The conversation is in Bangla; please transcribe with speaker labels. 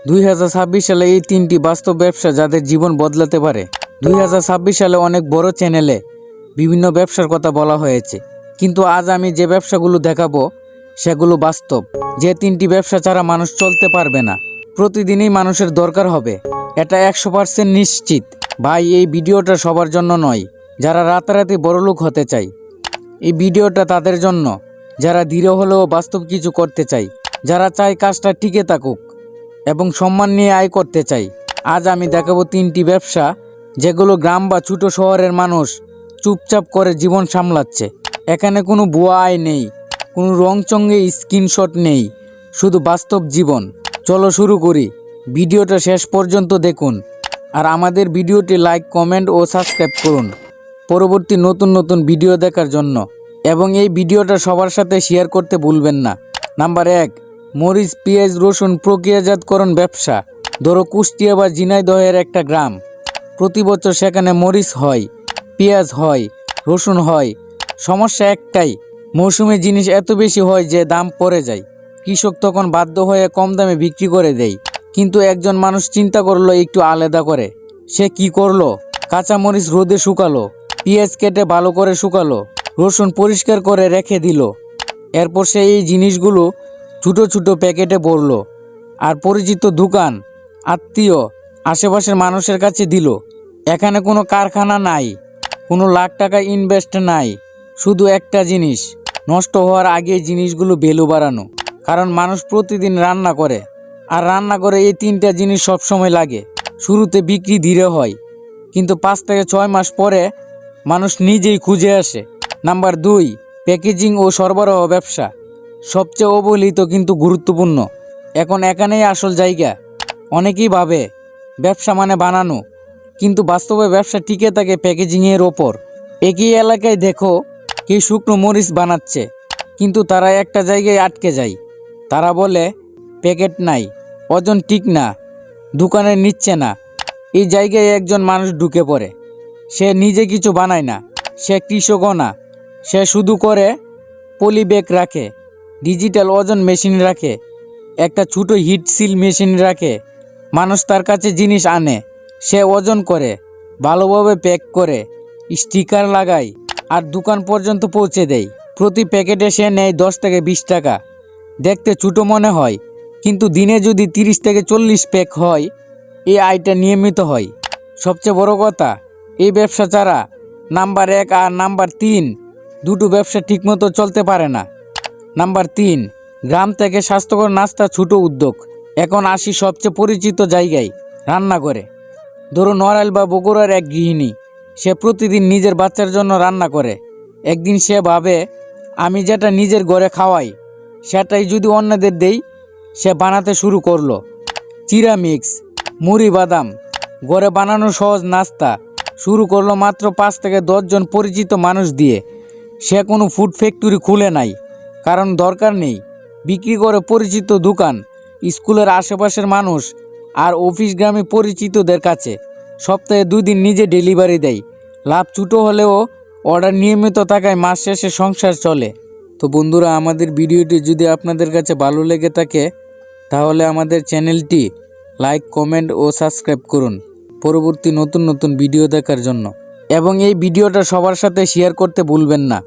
Speaker 1: 2026 সালে এই 3টি বাস্তব ব্যবসা যাদের জীবন বদলাতে পারে। 2026 সালে অনেক বড় চ্যানেলে বিভিন্ন ব্যবসার কথা বলা হয়েছে, কিন্তু আজ আমি যে ব্যবসাগুলো দেখাবো সেগুলো বাস্তব। যে 3টি ব্যবসা ছাড়া মানুষ চলতে পারবে না, প্রতিদিনই মানুষের দরকার হবে, এটা 100% নিশ্চিত। ভাই, এই ভিডিওটা সবার জন্য নয় যারা রাতারাতি বড়লোক হতে চায়। এই ভিডিওটা তাদের জন্য যারা ধীরে হলেও বাস্তব কিছু করতে চায়, যারা চায় কাজটা টিকে থাকুক এবং সম্মান নিয়ে আয় করতে চাই। আজ আমি দেখাবো 3টি ব্যবসা যেগুলো গ্রাম বা ছোট শহরের মানুষ চুপচাপ করে জীবন সামলাচ্ছে। এখানে কোনো ভুয়া আয় নেই, কোনো রংচঙ্গে স্ক্রিনশট নেই, শুধু বাস্তব জীবন। চলো শুরু করি। ভিডিওটা শেষ পর্যন্ত দেখুন আর আমাদের ভিডিওটি লাইক, কমেন্ট ও সাবস্ক্রাইব করুন পরবর্তী নতুন নতুন ভিডিও দেখার জন্য, এবং এই ভিডিওটা সবার সাথে শেয়ার করতে ভুলবেন না। নাম্বার 1, মরিচ, পেঁয়াজ, রসুন প্রক্রিয়াজাতকরণ ব্যবসা। ধরো কুষ্টিয়া বা ঝিনাইদহের একটা গ্রাম, প্রতি বছর সেখানে মরিচ হয়, পেঁয়াজ হয়, রসুন হয়। সমস্যা একটাই, মৌসুমী জিনিস এত বেশি হয় যে দাম পড়ে যায়। কৃষক তখন বাধ্য হয়ে কম দামে বিক্রি করে দেয়। কিন্তু একজন মানুষ চিন্তা করলো একটু আলাদা করে। সে কি করলো? কাঁচা মরিচ রোদে শুকালো, পেঁয়াজ কেটে ভালো করে শুকালো, রসুন পরিষ্কার করে রেখে দিল। এরপর সে এই জিনিসগুলো ছোটো ছোটো প্যাকেটে ভরলো আর পরিচিত দোকান, আত্মীয়, আশেপাশের মানুষের কাছে দিল। এখানে কোনো কারখানা নাই, কোনো লাখ টাকা ইনভেস্ট নাই, শুধু একটা জিনিস, নষ্ট হওয়ার আগে জিনিসগুলো ভ্যালু বাড়ানো। কারণ মানুষ প্রতিদিন রান্না করে, আর রান্না করে এই 3টা জিনিস সবসময় লাগে। শুরুতে বিক্রি ধীরে হয়, কিন্তু 5 থেকে 6 মাস পরে মানুষ নিজেই খুঁজে আসে। নাম্বার 2, প্যাকেজিং ও সরবরাহ ব্যবসা। সবচেয়ে অবহেলিত কিন্তু গুরুত্বপূর্ণ। এখানেই আসল জায়গা। অনেকেই ভাবে ব্যবসা মানে বানানো, কিন্তু বাস্তবে ব্যবসা টিকে থাকে প্যাকেজিংয়ের ওপর। একই এলাকায় দেখো কেউ শুকনো মরিচ বানাচ্ছে, কিন্তু তারা একটা জায়গায় আটকে যায়। তারা বলে প্যাকেট নাই, ওজন ঠিক না, দোকানে নিচ্ছে না। এই জায়গায় একজন মানুষ ঢুকে পড়ে। সে নিজে কিছু বানায় না, সে কৃষকও না, সে শুধু করে পলি ব্যাগ রাখে, ডিজিটাল ওজন মেশিন রাখে, একটা ছোটো হিট সিল মেশিন রাখে। মানুষ তার কাছে জিনিস আনে, সে ওজন করে, ভালোভাবে প্যাক করে, স্টিকার লাগায় আর দোকান পর্যন্ত পৌঁছে দেয়। প্রতি প্যাকেটে সে নেয় 10 থেকে 20 টাকা। দেখতে ছোটো মনে হয়, কিন্তু দিনে যদি 30 থেকে 40 প্যাক হয়, এই আয়টা নিয়মিত হয়। সবচেয়ে বড় কথা, এই ব্যবসা ছাড়া নাম্বার 1 আর নাম্বার 3 দুটো ব্যবসা ঠিকমতো চলতে পারে না। নাম্বার 3, গ্রাম থেকে স্বাস্থ্যকর নাস্তা ছোট উদ্যোগ। এখন আসি সবচেয়ে পরিচিত জায়গায়, রান্না করে। ধরো নড়াইল বা বগুড়ার এক গৃহিণী, সে প্রতিদিন নিজের বাচ্চার জন্য রান্না করে। একদিন সে ভাবে, আমি যেটা নিজের ঘরে খাওয়াই সেটাই যদি অন্যদের দেই। সে বানাতে শুরু করলো চিরা মিক্স, মুড়ি বাদাম, ঘরে বানানো সহজ নাস্তা। শুরু করলো মাত্র 5 থেকে 10 জন পরিচিত মানুষ দিয়ে। সে কোনো ফুড ফ্যাক্টরি খুলে নাই, কারণ দরকার নেই। বিক্রি করে পরিচিত দোকান, স্কুলের আশেপাশের মানুষ আর অফিস গ্রামে পরিচিতদের কাছে। সপ্তাহে 2 দিন নিজে ডেলিভারি দেয়। লাভ ছোটো হলেও অর্ডার নিয়মিত থাকায় মাস শেষে সংসার চলে। তো বন্ধুরা, আমাদের ভিডিওটি যদি আপনাদের কাছে ভালো লেগে থাকে তাহলে আমাদের চ্যানেলটি লাইক, কমেন্ট ও সাবস্ক্রাইব করুন পরবর্তী নতুন নতুন ভিডিও দেখার জন্য, এবং এই ভিডিওটা সবার সাথে শেয়ার করতে ভুলবেন না।